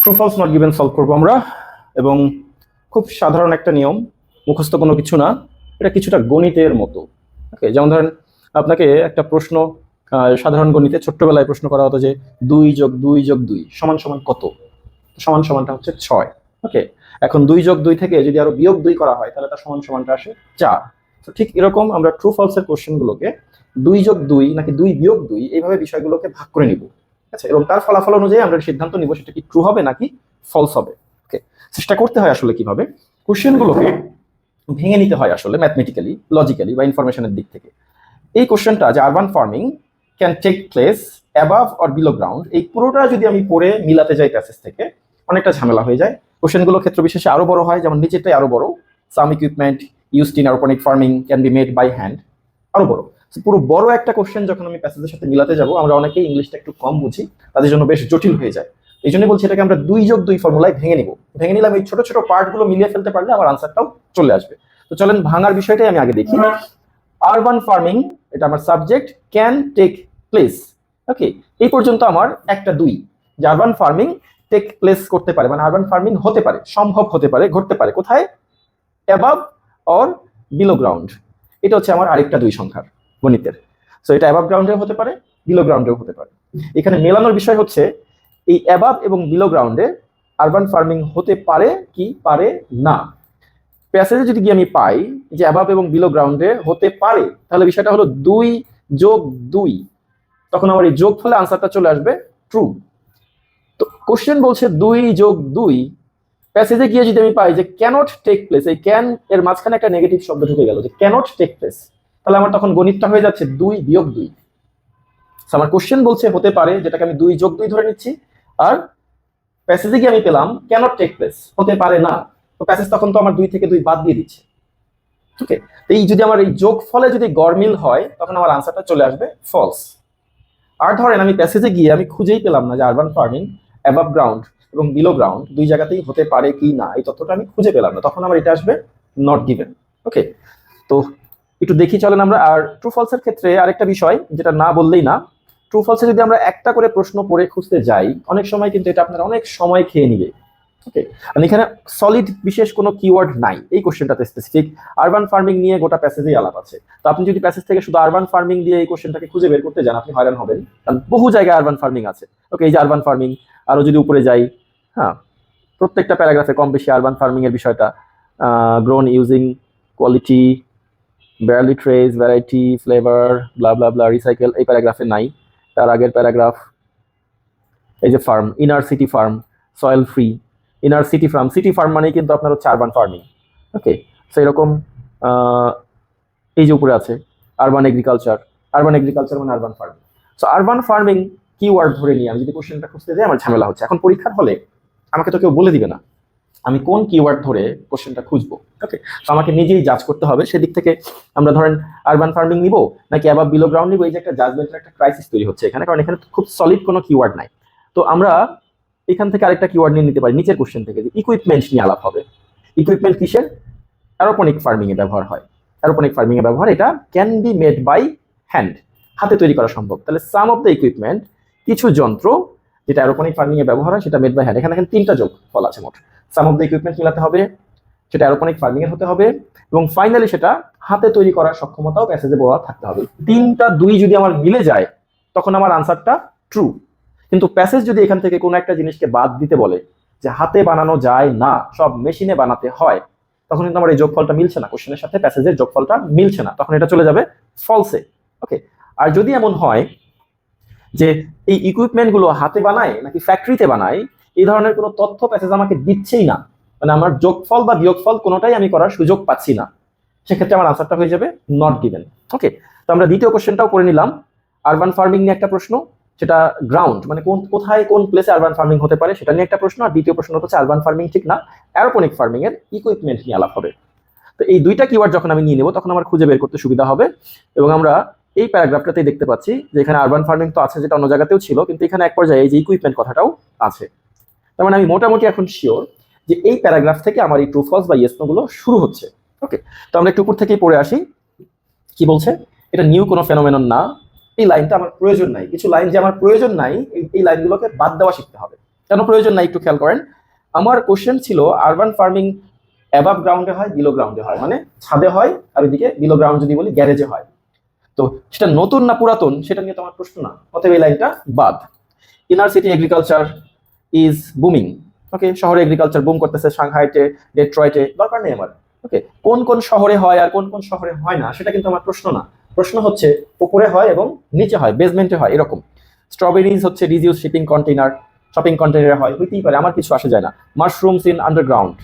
True false not given solve করবো আমরা, এবং খুব সাধারণ একটা নিয়ম, মুখস্থ কোনো কিছু না, এটা কিছুটা গণিতের মতো। ওকে, যেমন ধরেন আপনাকে একটা প্রশ্ন সাধারণ গণিতে ছোট্টবেলায় প্রশ্ন করা হতো যে 2+2+2 সমান সমান কত, সমান সমানটা হচ্ছে 6। ওকে, এখন 2+2 থেকে যদি আরো -2 করা হয় তাহলে তার সমান সমানটা আসে 4। তো ঠিক এরকম আমরা ট্রু ফলসের কোশ্চেনগুলোকে 2+2 নাকি 2-2 এইভাবে বিষয়গুলোকে ভাগ করে নিব। আচ্ছা, এবং তার ফলাফল অনুযায়ী আমরা সিদ্ধান্ত নিব সেটা কি ট্রু হবে নাকি ফলস হবে। ওকে, চেষ্টা করতে হয় আসলে কিভাবে কোশ্চেনগুলোকে ভেঙে নিতে হয় আসলে ম্যাথমেটিক্যালি, লজিক্যালি বা ইনফরমেশনের দিক থেকে। এই কোশ্চেনটা যে urban farming can take place above or below ground, এই পুরোটা যদি আমি পড়ে মিলাতে যাই প্যাসেজ থেকে অনেকটা ঝামেলা হয়ে যায়। কোশ্চেনগুলো ক্ষেত্র বিশেষে আরো বড় হয়, যেমন নিচেরটাই আরো বড়, some equipment used in organic farming can be made by hand, আরো বড়। পুরো বড় একটা কোশ্চেন যখন আমি প্যাসেজের সাথে মিলাতে যাব, আমরা অনেকেই ইংলিশটা একটু কম বুঝি, তাদের জন্য বেশ জটিল হয়ে যায়। এই জন্য বলছি এটাকে আমরা 2+2 ফর্মুলায় ভেঙে নিব। ভেঙে নিলাম, এই ছোট ছোট পার্টগুলো মিলিয়ে ফেলতে পারলে আমার আনসারটাও চলে আসবে। তো চলেন ভাঙার বিষয়টাই আমি আগে দেখি। আরবান ফার্মিং, এটা আমার সাবজেক্ট, ক্যান টেক প্লেস। ওকে, এই পর্যন্ত আমার একটা 2, যে আরবান ফার্মিং টেক প্লেস করতে পারে, মানে আরবান ফার্মিং হতে পারে, সম্ভব হতে পারে, ঘটতে পারে কোথায়, অ্যাবাভ অর বিলো গ্রাউন্ড। এটা হচ্ছে আমার আরেকটা 2 সংখ্যার গণিতের। সো এটা অ্যাবাভ গ্রাউন্ডেও হতে পারে, বিলো গ্রাউন্ডেও হতে পারে। এখানে মেলানোর বিষয় হচ্ছে এই অ্যাবাভ এবং বিলো গ্রাউন্ডে আরবান ফার্মিং হতে পারে কি পারে না। প্যাসেজে যদি গিয়ে আমি পাই যে অ্যাবাভ এবং বিলো গ্রাউন্ডে হতে পারে, তাহলে বিষয়টা হলো 2+2, তখন আমার এই যোগ ফলে আনসারটা চলে আসবে ট্রু। তো কোশ্চেন বলছে 2+2, প্যাসেজে গিয়ে যদি আমি পাই যে ক্যানট টেক প্লেস, এই ক্যান এর মাঝখানে একটা নেগেটিভ শব্দ ঢুকে গেল যে ক্যানট টেক প্লেস, তাহলে আমার তখন গণিতটা হয়ে যাচ্ছে 2-2। আমার কোশ্চেন বলছে হতে পারে, যেটাকে আমি 2+2 ধরে নিচ্ছি, আর প্যাসেজে গিয়ে আমি পেলাম ক্যানট টেক প্লেস, হতে পারে না। তো প্যাসেজ তখন তো আমার 2 থেকে 2 বাদ দিয়ে দিচ্ছে। ওকে, এই যদি আমার এই যোগ ফলে যদি গড়মিল হয় তখন আমার আনসারটা চলে আসবে ফলস। আর ধরেন আমি প্যাসেজে গিয়ে আমি খুঁজেই পেলাম না যে আরবান ফার্মিং অ্যাবাভ গ্রাউন্ড এবং বিলো গ্রাউন্ড 2 জায়গাতেই হতে পারে কি না, এই তথ্যটা আমি খুঁজে পেলাম না, তখন আমার এটা আসবে নট গিভেন। ওকে, তো একটু দেখি চলেন আমরা। আর ট্রু ফলসের ক্ষেত্রে আরেকটা বিষয় যেটা না বললেই না, ট্রু ফলসে যদি আমরা একটা করে প্রশ্ন পড়ে খুঁজতে যাই অনেক সময় কিন্তু এটা আপনার অনেক সময় খেয়ে নিবে। ওকে, আর এখানে সলিড বিশেষ কোনো কিওয়ার্ড নাই এই কোশ্চেনটাতে স্পেসিফিক, আরবান ফার্মিং নিয়ে গোটা প্যাসেজেই আলাপ আছে। তো আপনি যদি প্যাসেজ থেকে শুধু আরবান ফার্মিং দিয়ে এই কোশ্চেনটাকে খুঁজে বের করতে যান আপনি হয়রান হবেন, কারণ বহু জায়গায় আরবান ফার্মিং আছে। ওকে, এই যে আরবান ফার্মিং, আরো যদি উপরে যাই, হ্যাঁ, প্রত্যেকটা প্যারাগ্রাফে কম বেশি আরবান ফার্মিং এর বিষয়টা, grown using quality, barely trace, variety, flavour, blah blah blah, recycle, এই প্যারাগ্রাফে নাই। তার আগের প্যারাগ্রাফ, এই যে farm, inner city farm, soil free, inner city farm, city farm মানেই কিন্তু আপনার হচ্ছে আরবান ফার্মিং। ওকে, সেই রকম এই যে উপরে আছে আরবান এগ্রিকালচার, আরবান এগ্রিকালচার মানে urban farming. So urban farming keyword ধরে নিয়ে আমি যদি কোশ্চেনটা খুঁজতে যাই আমার ঝামেলা হচ্ছে। এখন পরীক্ষার হলে আমাকে তো কেউ বলে দিবে না আমি কোন কিওয়ার্ড ধরে কোশ্চেনটা খুঁজবো। ওকে, তো আমাকে নিজেই জাজ করতে হবে। সেদিক থেকে আমরা ধরেন আরবান ফার্মিং নিব নাকি অ্যাবাভ বিলো গ্রাউন্ড নিব, এই যে একটা জাজমেন্টের একটা ক্রাইসিস তৈরি হচ্ছে এখানে, কারণ এখানে খুব সলিড কোনো কিওয়ার্ড নাই। তো আমরা এখান থেকে আরেকটা কিওয়ার্ড নিয়ে নিতে পারি নিচের কোশ্চেন থেকে, যে ইকুইপমেন্ট নিয়ে আলাপ হবে। ইকুইপমেন্ট কিসের? অ্যারোপনিক ফার্মিং এ ব্যবহার হয়। অ্যারোপনিক ফার্মিং এ ব্যবহার, এটা can be made by hand, হাতে তৈরি করা সম্ভব। তাহলে সাম অফ দ্য ইকুইপমেন্ট, কিছু যন্ত্র যেটা অ্যারোপনিক ফার্মিং এ ব্যবহার হয় সেটা মেড বাই হ্যান্ড। এখানে 3টা যোগ ফল আছে মোট। সাম অফ দ্য ইকুইপমেন্ট মিলাতে হবে, সেটা অ্যারোপনিক ফার্মিং এর হতে হবে, এবং ফাইনালি সেটা হাতে তৈরি করার সক্ষমতাও প্যাসেজে বলা থাকতে হবে। 3টা 2 যদি আমার মিলে যায় তখন আমার আনসারটা ট্রু। কিন্তু প্যাসেজ যদি এখান থেকে কোনো একটা জিনিসকে বাদ দিতে বলে যে হাতে বানানো যায় না, সব মেশিনে বানাতে হয়, তখন কিন্তু আমার এই যোগফলটা মিলছে না, কোশ্চেনের সাথে প্যাসেজের যোগফলটা মিলছে না, তখন এটা চলে যাবে ফলসে। ওকে, আর যদি এমন হয় যে এই ইকুইপমেন্ট গুলো হাতে বানায় নাকি ফ্যাক্টরিতে বানায়, এই ধরনের কোনো তথ্য প্যাসেজ আমাকে দিচ্ছেই না, মানে আমার যোগফল বা বিয়োগফল কোনোটাই আমি করার সুযোগ পাচ্ছি না, সেক্ষেত্রে আমার আনসারটা হয়ে যাবে নট গিভেন। ওকে, তো আমরা দ্বিতীয় কোশ্চেনটাও করে নিলাম। আরবান ফার্মিং নিয়ে একটা প্রশ্ন, সেটা গ্রাউন্ড মানে কোথায় কোন প্লেসে আরবান ফার্মিং হতে পারে সেটা নিয়ে একটা প্রশ্ন। আর দ্বিতীয় প্রশ্ন হচ্ছে আরবান ফার্মিং ঠিক না, অ্যারোপনিক ফার্মিং এর ইকুইপমেন্ট নিয়ে আলাপ হবে। তো এই 2টা কিওয়ার্ড যখন আমি নিয়ে নেব তখন আমার খুঁজে বের করতে সুবিধা হবে। এবং আমরা এই প্যারাগ্রাফটাতেই দেখতে পাচ্ছি যে এখানে আরবান ফার্মিং তো আছে, যেটা অন্য জায়গাতেও ছিল, কিন্তু এখানে এক পর্যায়ে এই যে ইকুইপমেন্ট কথাটাও আছে। তার মানে আমি মোটামুটি এখন শিওর যে এই প্যারাগ্রাফ থেকে আমার এই ট্রু ফলস বা ইয়েস নো গুলো শুরু হচ্ছে। ওকে, তো আমরা একটু উপর থেকেই পড়ে আসি। কি বলছে? এটা নিউ কোনো ফেনোমেনন না, এই লাইনটা আমার প্রয়োজন নাই, কিছু লাইন যে আমার প্রয়োজন নাই এই লাইনগুলোকে বাদ দেওয়া শিখতে হবে। কেন প্রয়োজন নাই একটু খেয়াল করেন। আমার কোশ্চেন ছিল আরবান ফার্মিং অ্যাবাভ গ্রাউন্ডে হয়, বিলো গ্রাউন্ডে হয়, মানে ছাদে হয়, আর ওইদিকে বিলো গ্রাউন্ড যদি বলি গ্যারেজে হয়। তো সেটা নতুন না পুরাতন সেটা নিয়ে তো আমার প্রশ্ন না, অতএব এই লাইনটা বাদ। Inner city agriculture is booming. Okay, শহরে এগ্রিকালচার বুম করতেছে, সাংহাইতে, ডেট্রয়েটে, দরকার নেই আমার। ওকে, কোন কোন শহরে হয় আর কোন কোন শহরে হয় না সেটা কিন্তু আমার প্রশ্ন না। প্রশ্ন হচ্ছে উপরে হয় এবং নিচে হয়, বেসমেন্টে হয়, এরকম। স্ট্রবেরিজ হচ্ছে রিজিউস শিপিং কন্টেইনার, শপিং কন্টেইনারে হয়, হইতেই পারে, আমার কিছু আসে যায় না। Mushrooms in underground,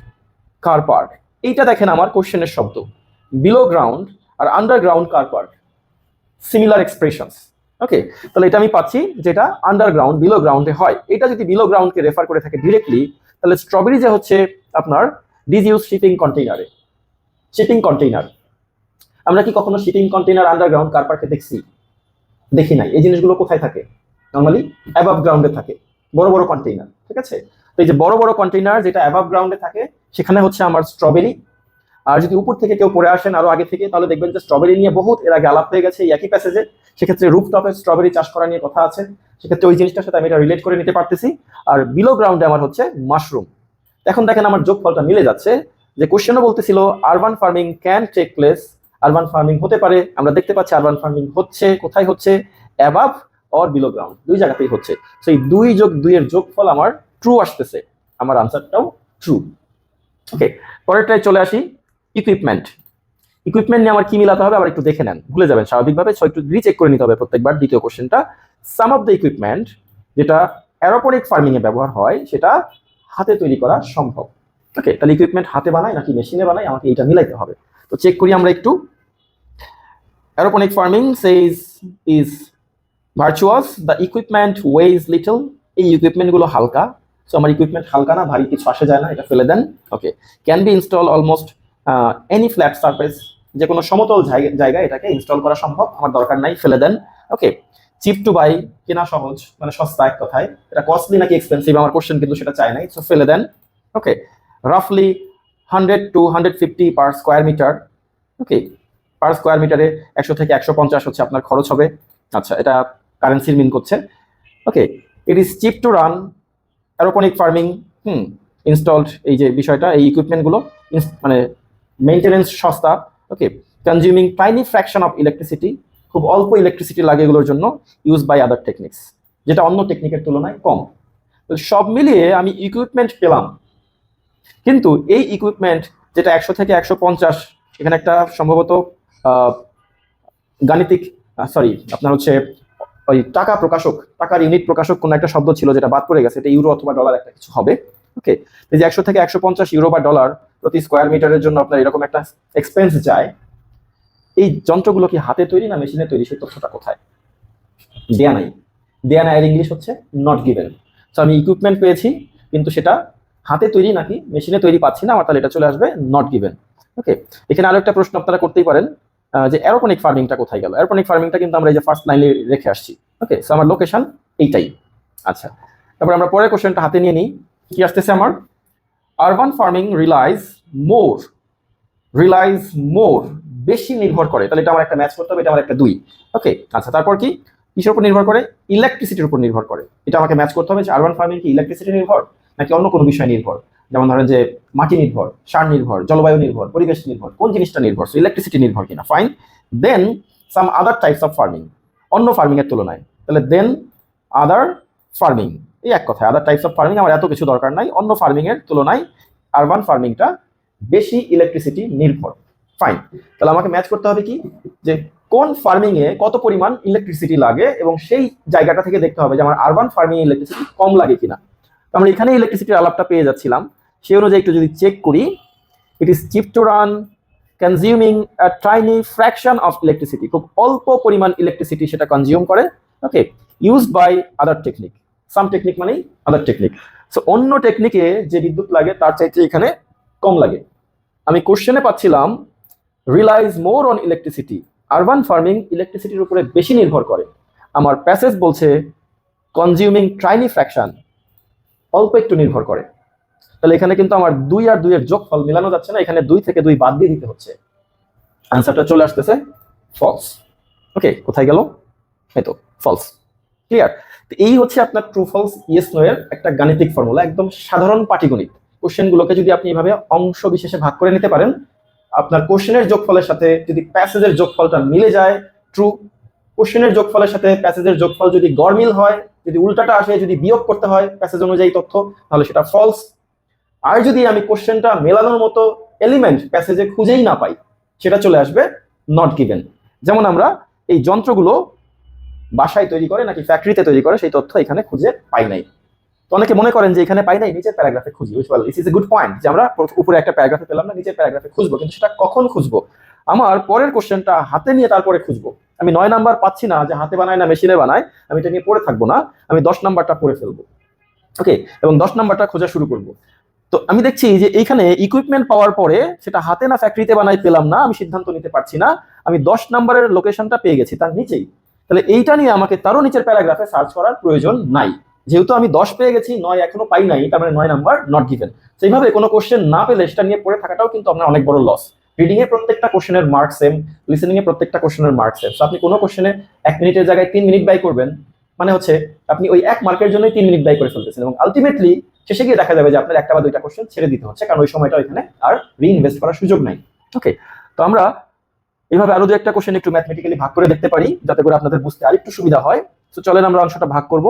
car park. এইটা দেখেন আমার কোশ্চেনের শব্দ, বিলো গ্রাউন্ড আর underground car park, similar expressions. Okay, তাহলে এটা আমি পাচ্ছি যেটা আন্ডারগ্রাউন্ড বিলো গ্রাউন্ডে হয়। এটা যদি বিলো গ্রাউন্ডকে রেফার করে থাকে ডিরেক্টলি, তাহলে স্ট্রবেরি যে হচ্ছে আপনার ডিসইউজ শিপিং কন্টেইনারে, শিপিং কন্টেইনার। আমরা কি কখনো শিপিং কন্টেইনার আন্ডারগ্রাউন্ড কার পার্কে দেখছি? দেখি নাই। এই জিনিসগুলো কোথায় থাকে? নর্মালি অ্যাবাভ গ্রাউন্ডে থাকে, বড় বড় কন্টেইনার। ঠিক আছে, তো এই যে বড় বড় কন্টেইনার যেটা অ্যাবাভ গ্রাউন্ডে থাকে সেখানে হচ্ছে আমার স্ট্রবেরি। আর যদি উপর থেকে কেউ পড়ে আসেন আরো আগে থেকে, তাহলে দেখবেন যে স্ট্রবেরি নিয়ে বহুত এর আগে আলাপ হয়ে গেছে এই একই প্যাসেজে। সেক্ষেত্রে রুফটপে স্ট্রবেরি চাষ করা নিয়ে কথা আছে, সেক্ষেত্রে ওই জিনিসটার সাথে আমি এটা রিলেট করে নিতে পারতেছি। আর বিলো গ্রাউন্ডে আমার হচ্ছে মাশরুম। এখন দেখেন আমার যোগফলটা মিলে যাচ্ছে, যে কোশ্চেনও বলতেছিল urban farming can take place, urban farming হতে পারে, আমরা দেখতে পাচ্ছি আরবান ফার্মিং হচ্ছে, কোথায় হচ্ছে? অ্যাবাভ অর বিলো গ্রাউন্ড, দুই জায়গাতেই হচ্ছে। সেই 2 + 2 এর যোগফল আমার ট্রু আসতেছে, আমার আনসারটাও ট্রু। ওকে, পরেরটায় চলে আসি। ইকুইপমেন্ট। ইকুইপমেন্ট নিয়ে আমার কি মিলাতে হবে আবার একটু দেখে নেন, ভুলে যাবেন স্বাভাবিকভাবে, একটু রিচেক করে নিতে হবে প্রত্যেকবার। দ্বিতীয় কোশ্চেনটা, সাম অফ দ্য ইকুইপমেন্ট যেটা অ্যারোপনিক ফার্মিং এ ব্যবহার হয় সেটা হাতে তৈরি করা সম্ভব। ওকে, তাহলে ইকুইপমেন্ট হাতে বানায় নাকি মেশিনে বানায়, আমাকে এটা মিলাইতে হবে। তো চেক করি আমরা একটু। Aeroponic farming says is virtuous, the equipment weighs little. এই ইকুইপমেন্ট গুলো হালকা, সো আমার ইকুইপমেন্ট হালকা না, ভারী কিছু আসে যায় না, এটা ফেলে দেন। Okay, can be install almost any flat surface, যে কোনো সমতল জায়গায় এটাকে ইনস্টল করা সম্ভব, আমার দরকার নাই, ফেলে দেন। ওকে, চিপ টু বাই, কেনা সহজ, মানে সস্তা এক কথায়। এটা কস্টলি নাকি এক্সপেন্সিভ আমার কোশ্চেন কিন্তু সেটা চাই নাই, সো ফেলে দেন। ওকে, রাফলি 100 to 150 per square metre. Okay, per square মিটারে 100 থেকে 150 হচ্ছে আপনার খরচ হবে। আচ্ছা, এটা কারেন্সির মিন করছে। Okay, it is cheap to run aeroponic farming. Installed, এই যে বিষয়টা, এই ইকুইপমেন্টগুলো মানে মেইনটেনেন্স সস্তা। Okay, consuming tiny fraction of electricity, খুব অল্প ইলেকট্রিসিটি লাগে এগুলোর জন্য, ইউজ বাই আদার টেকনিক্স, যেটা অন্য টেকনিকের তুলনায় কম। তো সব মিলিয়ে আমি ইকুইপমেন্ট পেলাম, কিন্তু এই ইকুইপমেন্ট যেটা 100 থেকে 150, এখানে একটা সম্ভবত গাণিতিক সরি আপনার হচ্ছে ওই টাকা প্রকাশক, টাকার ইউনিট প্রকাশক কোন একটা শব্দ ছিল যেটা বাদ পড়ে গেছে, এটা ইউরো অথবা ডলার একটা কিছু হবে। ওকে, এই যে 100 থেকে 150 ইউরো বা ডলার প্রতি স্কোয়ার মিটারের জন্য আপনার এরকম একটা এক্সপেন্স যায়। এই যন্ত্রগুলো কি হাতে তৈরি না মেশিনে তৈরি, সেই তথ্যটা কোথায়? দেয়া নাই। দেয়া নাই এর ইংলিশ হচ্ছে নট গিভেন। তো আমি ইকুইপমেন্ট পেয়েছি, কিন্তু সেটা হাতে তৈরি নাকি মেশিনে তৈরি পাচ্ছি না, আমার তাহলে এটা চলে আসবে নট গিভেন। ওকে, এখানে আরো একটা প্রশ্ন আপনারা করতেই পারেন, যে অ্যারোপনিক ফার্মিংটা কোথায় গেল? অ্যারোপনিক ফার্মিংটা কিন্তু আমরা এই যে ফার্স্ট লাইনে রেখে আসছি। ওকে, সো আমার লোকেশন এইটাই। আচ্ছা, তারপর আমরা পরের কোশ্চেনটা হাতে নিয়ে নিই। কি আসতেছে আমার? আরবান ফার্মিং রিলাইজ মোর, বেশি নির্ভর করে। তাহলে এটা আমার একটা ম্যাচ করতে হবে, এটা আমার একটা 2। ওকে, আচ্ছা, তারপর কি কিসের উপর নির্ভর করে? ইলেকট্রিসিটির উপর নির্ভর করে। এটা আমাকে ম্যাচ করতে হবে যে আরবান ফার্মিং কি ইলেকট্রিসিটি নির্ভর নাকি অন্য কোনো বিষয় নির্ভর, যেমন ধরেন যে মাটি নির্ভর, সার নির্ভর, জলবায়ু নির্ভর, পরিবেশ নির্ভর, কোন জিনিসটা নির্ভর? সো ইলেকট্রিসিটি নির্ভর কিনা। Fine, then some other types of farming, অন্য ফার্মিং এর তুলনায়। তাহলে দেন আদার ফার্মিং, এই এক কথায় আদার টাইপস অফ ফার্মিং আমার এত কিছু দরকার নাই, অন্য ফার্মিং এর তুলনায় আরবান ফার্মিংটা বেশি ইলেকট্রিসিটি নির্ভর। ফাইন, তাহলে আমাকে ম্যাচ করতে হবে কি, যে কোন ফার্মিং এ কত পরিমাণ ইলেকট্রিসিটি লাগে, এবং সেই জায়গাটা থেকে দেখতে হবে যে আমার আরবান ফার্মিং এ ইলেকট্রিসিটি কম লাগে কিনা। তো আমরা এখানে ইলেকট্রিসিটির আলাপটা পেয়ে যাচ্ছিলাম, সেই অনুযায়ী একটু যদি চেক করি, it is cheap to run, consuming a tiny fraction of electricity, খুব অল্প পরিমাণ ইলেকট্রিসিটি সেটা কনজিউম করে। Okay, used by other technique, some technique মানেই আদার টেকনিক। সো অন্য টেকনিকে যে বিদ্যুৎ লাগে তার চাইতে এখানে কম লাগে। আমি কোশ্চেনে পাচ্ছিলাম realise more on electricity, urban farming ইলেকট্রিসিটির উপরে বেশি নির্ভর করে। আমার প্যাসেজ বলছে কনজিউমিং টাইনি ফ্র্যাকশন, অল্প একটু নির্ভর করে। তাহলে এখানে কিন্তু আমার 2 আর 2 এর যোগফল মেলানো যাচ্ছে না, এখানে 2 থেকে 2 বাদ দিয়ে দিতে হচ্ছে। আনসারটা চলে আসতেছে ফলস। ওকে, কোথায় গেল? এই তো ফলস। ক্লিয়ার? তো এই হচ্ছে আপনার ট্রু ফলস ইয়েস নো এর একটা গাণিতিক ফর্মুলা, একদম সাধারণ পাটিগণিত। কোশ্চেনগুলোকে যদি আপনি এভাবে অংশ বিশেষে ভাগ করে নিতে পারেন, আপনার কোশ্চেনের যোগফলের সাথে যদি প্যাসেজের যোগফলটা মিলে যায়, ট্রু। কোশ্চেনের যোগফলের সাথে প্যাসেজের যোগফল যদি গড়মিল হয়, যদি উল্টাটা আসে, যদি বিয়োগ করতে হয় প্যাসেজ অনুযায়ী তথ্য, তাহলে সেটা ফলস। আর যদি আমি কোশ্চেনটা মেলানোর মতো এলিমেন্ট প্যাসেজে খুঁজেই না পাই, সেটা চলে আসবে নট গিভেন। যেমন আমরা এই যন্ত্রগুলো বাসায় তৈরি করে নাকি ফ্যাক্টরিতে তৈরি করে সেই তথ্য এখানে খুঁজে পাই নাই। তো অনেকে মনে করেন যে এখানে পাই নাই, নিচের প্যারাগ্রাফে খুঁজি। This is a good point, যে আমরা উপরে একটা প্যারাগ্রাফে পেলাম না, নিচের প্যারাগ্রাফে খুঁজবো, কিন্তু সেটা কখন খুঁজবো? আমার পরের কোশ্চেনটা হাতে নিয়ে তারপরে খুঁজবো। আমি 9 নাম্বার পাচ্ছি না, যে হাতে বানায় না মেশিনে বানায়, আমি এটা নিয়ে পড়ে থাকবো না, আমি 10 নাম্বারটা পড়ে ফেলবো। ওকে, এবং 10 নাম্বারটা খোঁজা শুরু করবো। তো আমি দেখছি যে এইখানে ইকুইপমেন্ট পাওয়ার পরে সেটা হাতে না ফ্যাক্টরিতে বানাই পেলাম না, আমি সিদ্ধান্ত নিতে পারছি না, আমি 10 নাম্বারের লোকেশনটা পেয়ে গেছি তার নিচেই। তাহলে এইটা নিয়ে আমাকে তারও নিচের প্যারাগ্রাফে সার্চ করার প্রয়োজন নাই, যেহেতু আমি 10 পেয়ে গেছি, 9 এখনো পাই নাই, তার মানে 9 নাম্বার নট গিভেন। সেইভাবে কোনো কোশ্চেন না পেলে সেটা নিয়ে পড়ে থাকাটাও কিন্তু আপনার অনেক বড় লস। রিডিং এ প্রত্যেকটা কোশ্চেনের মার্ক সেম, লিসেনিং এ প্রত্যেকটা কোশ্চেনের মার্ক সেম। আপনি কোনো কোশ্চেনে 1 মিনিটের জায়গায় 3 মিনিট ব্যয় করবেন, মানে হচ্ছে আপনি ওই 1 মার্কের জন্যই 3 মিনিট ব্যয় করে ফেলতেছেন, এবং আলটিমেটলি শেষে গিয়ে দেখা যাবে যে আপনার একটা বা দুইটা কোশ্চেন ছেড়ে দিতে হচ্ছে, কারণ ওই সময়টা ওইখানে আর রিইনভেস্ট করার সুযোগ নাই। ওকে, তো আমরা এইভাবে আরো দু একটা কোশ্চেন একটু ম্যাথমেটিক্যালি ভাগ করে দেখতে পারি, যাতে করে আপনাদের বুঝতে আরেকটু সুবিধা হয়। তো চলেন আমরা অংশটা ভাগ করব।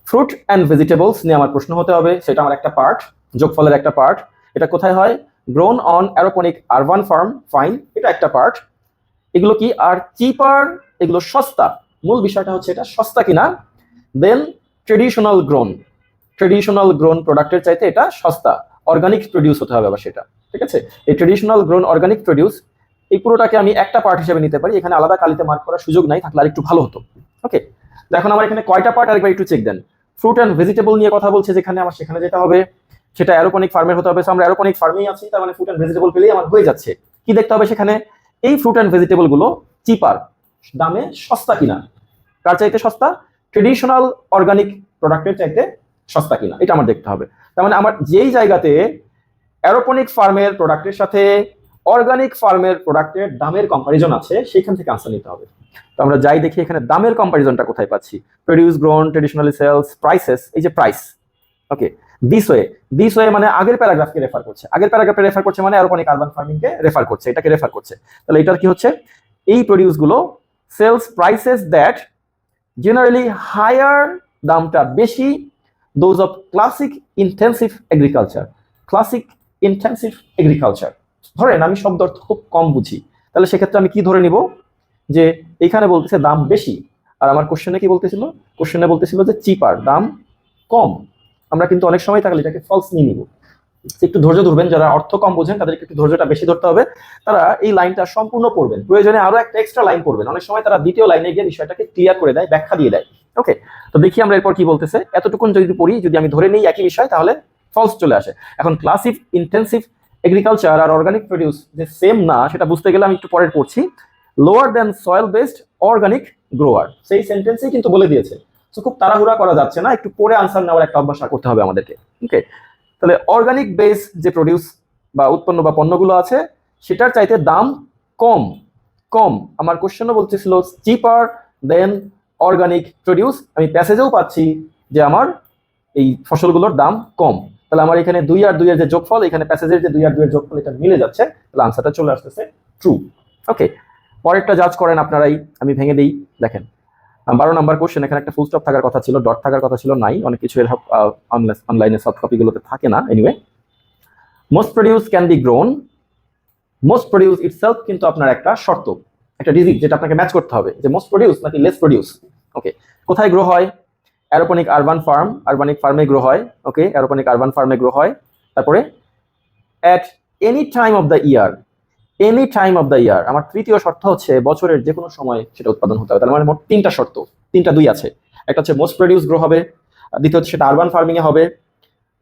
ফ্রুট অ্যান্ড ভেজিটেবলস নিয়ে আমার প্রশ্ন হতে হবে, সেটা আমার একটা পার্ট, যোগফলের একটা পার্ট। এটা কোথায় হয়? Grown on aeroponic urban farm, fine, এটা একটা পার্ট। এগুলো কি? আর চিপার, এগুলো সস্তা। মূল বিষয়টা হচ্ছে এটা সস্তা কিনা। দেন ট্রেডিশনাল গ্রোন প্রোডাক্টের চাইতে এটা সস্তা, অর্গানিক প্রডিউস হতে হবে আবার সেটা, ঠিক আছে? এই ট্রেডিশনাল গ্রোন অর্গানিক প্রডিউস, এই পুরোটাকে আমি একটা পার্ট হিসেবে নিতে পারি, এখানে আলাদা কালিতে মার্ক করার সুযোগ নাই, থাকলে আর একটু ভালো হতো। ওকে, এখন আমার এখানে কয়টা পার্ট আরেকবার একটু চেক দেন। ফ্রুট অ্যান্ড ভেজিটেবল নিয়ে কথা বলছে, যেখানে আমার সেখানে যেতে হবে, সেটা অ্যারোপনিক ফার্মের হতে হবে। আমরা অ্যারোপনিক ফার্মেই আছি, তার মানে ফ্রুট অ্যান্ড ভেজিটেবল পেলেই আমার হয়ে যাচ্ছে। কি দেখতে হবে সেখানে? এই ফ্রুট অ্যান্ড ভেজিটেবল গুলো চিপার, দামে সস্তা কিনা। কার চাইতে সস্তা? ট্রেডিশনাল অর্গানিক প্রোডাক্টের চাইতে সস্তা কিনা, এটা আমার দেখতে হবে। তার মানে আমার যেই জায়গাতে অ্যারোপনিক ফার্মের প্রোডাক্টের সাথে অর্গানিক ফার্মের প্রোডাক্টের দামের কম্পারিজন আছে, সেখান থেকে আনসার নিতে হবে। তো আমরা যাই দেখি এখানে দামের কম্পারিজনটা কোথায় পাচ্ছি। Produce, grown, traditionally sales, prices, এই যে প্রাইস। ওকে, দিস ওয়ে মানে আগের প্যারাগ্রাফকে রেফার করছে, আগের প্যারাগ্রাফে রেফার করছে মানে অ্যারোপনিক আরবান ফার্মিং কে রেফার করছে, এটাকে রেফার করছে। তাহলে এটার কি হচ্ছে? এই প্রডিউস গুলো sales prices that generally higher, দামটা বেশি, those of classic intensive agriculture. ধরেন আমি শব্দ অর্থ খুব কম বুঝি, তাহলে সেক্ষেত্রে আমি কি ধরে নিব? যে এইখানে বলতেছে দাম বেশি, আর আমার কোশ্চেনে কি বলতেছিল? কোশ্চেনে বলতেছিল যে চিপার, দাম কম। আমরা কিন্তু অনেক সময় তাহলে এটাকে ফলস নিয়ে নিব। একটু ধৈর্য ধরবেন, যারা অর্থ কম বোঝেন তাদেরকে একটু ধৈর্যটা বেশি ধরতে হবে, তারা এই লাইনটা সম্পূর্ণ পড়বেন, প্রয়োজনে আরো একটা এক্সট্রা লাইন পড়বেন। অনেক সময় তারা দ্বিতীয় লাইনে গিয়ে বিষয়টাকে ক্লিয়ার করে দেয়, ব্যাখ্যা দিয়ে দেয়। ওকে, তো দেখি আমরা এরপর কি বলতেছে। এতটুকুন যদি পড়ি, যদি আমি ধরে নেই একই বিষয়, তাহলে ফলস চলে আসে। এখন ক্লাসিক ইন্টেন্সিভ এগ্রিকালচার আর অর্গানিক প্রডিউস যে সেম না, সেটা বুঝতে গেলে আমি একটু পরে পড়ছি। লোয়ার দেন সয়েল বেসড অর্গানিক গ্রোয়ার, সেই সেন্টেন্সেই কিন্তু বলে দিয়েছে। তো খুব তাড়াহুড়া করা যাচ্ছে না, একটু পরে আনসার নেওয়ার একটা অভ্যাস করতে হবে আমাদেরকে। ওকে, তাহলে অর্গানিক বেস যে প্রডিউস বা উৎপন্ন বা পণ্যগুলো আছে, সেটার চাইতে দাম কম। আমার কোশ্চেনও বলতেছিল চিপার দেন অর্গানিক প্রডিউস, আমি প্যাসেজেও পাচ্ছি যে আমার এই ফসলগুলোর দাম কম। তাহলে আমার এখানে 2 আর 2 এর যে যোগফল, এখানে প্যাসেজের যে 2 আর 2 এর যোগফল, এটা মিলে যাচ্ছে, তাহলে আনসারটা চলে আসতেছে ট্রু। ওকে, পরেরটা জাজ করেন আপনারাই, আমি ভেঙে দিই। দেখেন 12 নাম্বার কোশ্চেন, এখানে একটা ফুল স্টপ থাকার কথা ছিল, ডট থাকার কথা ছিল, নাই। অনেক কিছু এর অনলাইনে সফট কপিগুলোতে থাকে না। Anyway, most produce can be grown, most produce itself কিন্তু আপনার একটা শর্ত, একটা ডিজিট যেটা আপনাকে ম্যাচ করতে হবে, যে মোস্ট প্রডিউস নাকি লেস প্রডিউস। ওকে, কোথায় গ্রো হয়? অ্যারোপনিক আরবান ফার্মে গ্রো হয়। ওকে, অ্যারোপনিক আরবান ফার্মে গ্রো হয়। তারপরে at any time of the year, আমার তৃতীয় শর্ত হচ্ছে বছরের যে কোনো সময় সেটা উৎপাদন হতে হবে। তার মানে মোট 3টা শর্ত, 3টা 2 আছে। একটা হচ্ছে মোস্ট প্রডিউস গ্রো হবে, দ্বিতীয় হচ্ছে সেটা আরবান ফার্মিং এ হবে,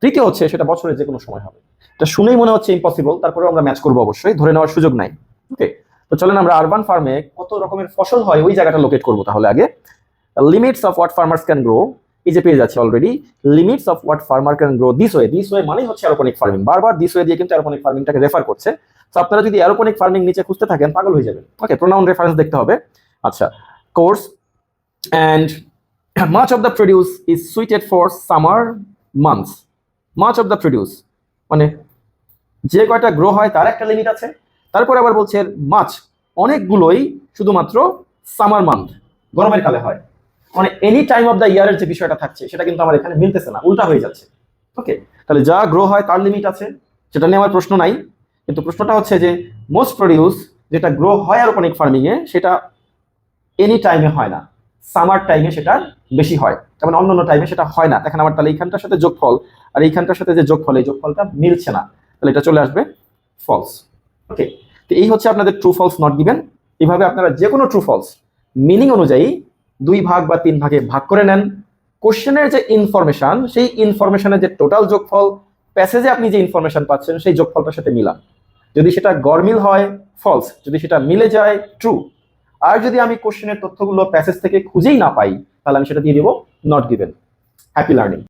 তৃতীয় হচ্ছে সেটা বছরের যে কোনো সময় হবে। এটা শুনেই মনে হচ্ছে ইম্পসিবল, তারপরে আমরা ম্যাচ করবো, অবশ্যই ধরে নেওয়ার সুযোগ নাই। ওকে, তো চলেন আমরা আরবান ফার্মে কত রকমের ফসল হয় ওই জায়গাটা লোকেট করবো। তাহলে আগে limits of what farmers can grow, এই যে পেয়ে যাচ্ছে already, limits of what farmer can grow this way মানে হচ্ছে অ্যারোপনিক ফার্মিং, বারবার দিস ওয়ে দিয়ে কিন্তু অ্যারোপনিক ফার্মিংটাকে রেফার করছে। তো আপনারা যদি অ্যারোপনিক ফার্মিং নিচে খুঁজতে থাকেন পাগল হয়ে যাবেন। ওকে, প্রোনাউন রেফারেন্স দেখতে হবে। আচ্ছা, course and much of the produce is suited for summer months. Much of the produce মানে যে কয়টা গ্রো হয় তার একটা লিমিট আছে, তারপরে আবার বলছে মাছ অনেকগুলোই শুধুমাত্র সামার মান্থ গরমের কালে হয়। মানে এনি টাইম অফ দ্য ইয়ারের যে বিষয়টা থাকছে সেটা কিন্তু আমার এখানে মিলতেছে না, উল্টা হয়ে যাচ্ছে। ওকে, তাহলে যা গ্রো হয় তার লিমিট আছে, সেটা নিয়ে আমার প্রশ্ন নাই। কিন্তু প্রশ্নটা হচ্ছে যে মোস্ট প্রডিউস যেটা গ্রো হয় অর্গানিক ফার্মিং এ সেটা এনি টাইমে হয় না, সামার টাইমে সেটা বেশি হয়, যেমন অন্য টাইমে সেটা হয় না। দেখেন আমার তাহলে এইখানটার সাথে যোগফল আর এইখানটার সাথে যে যোগফল, এই যোগফলটা মিলছে না, তাহলে এটা চলে আসবে ফলস। ওকে, তো এই হচ্ছে আপনাদের ট্রু ফলস নট গিভেন। এইভাবে আপনারা যে কোনো ট্রু ফলস মিনিং অনুযায়ী 2 ভাগ বা 3 ভাগে ভাগ করে নেন। কোশ্চেনের যে ইনফরমেশন, সেই ইনফরমেশনের যে টোটাল যোগফল, প্যাসেজে আপনি যে ইনফরমেশন পাচ্ছেন সেই যোগফলটার সাথে মিলান। যদি সেটা গড়মিল হয় ফলস, যদি সেটা মিলে যায় ট্রু। আর যদি আমি কোশ্চেনের তথ্যগুলো প্যাসেজ থেকে খুঁজেই না পাই তাহলে আমি সেটা দিয়ে দেবো নট গিভেন। Happy learning.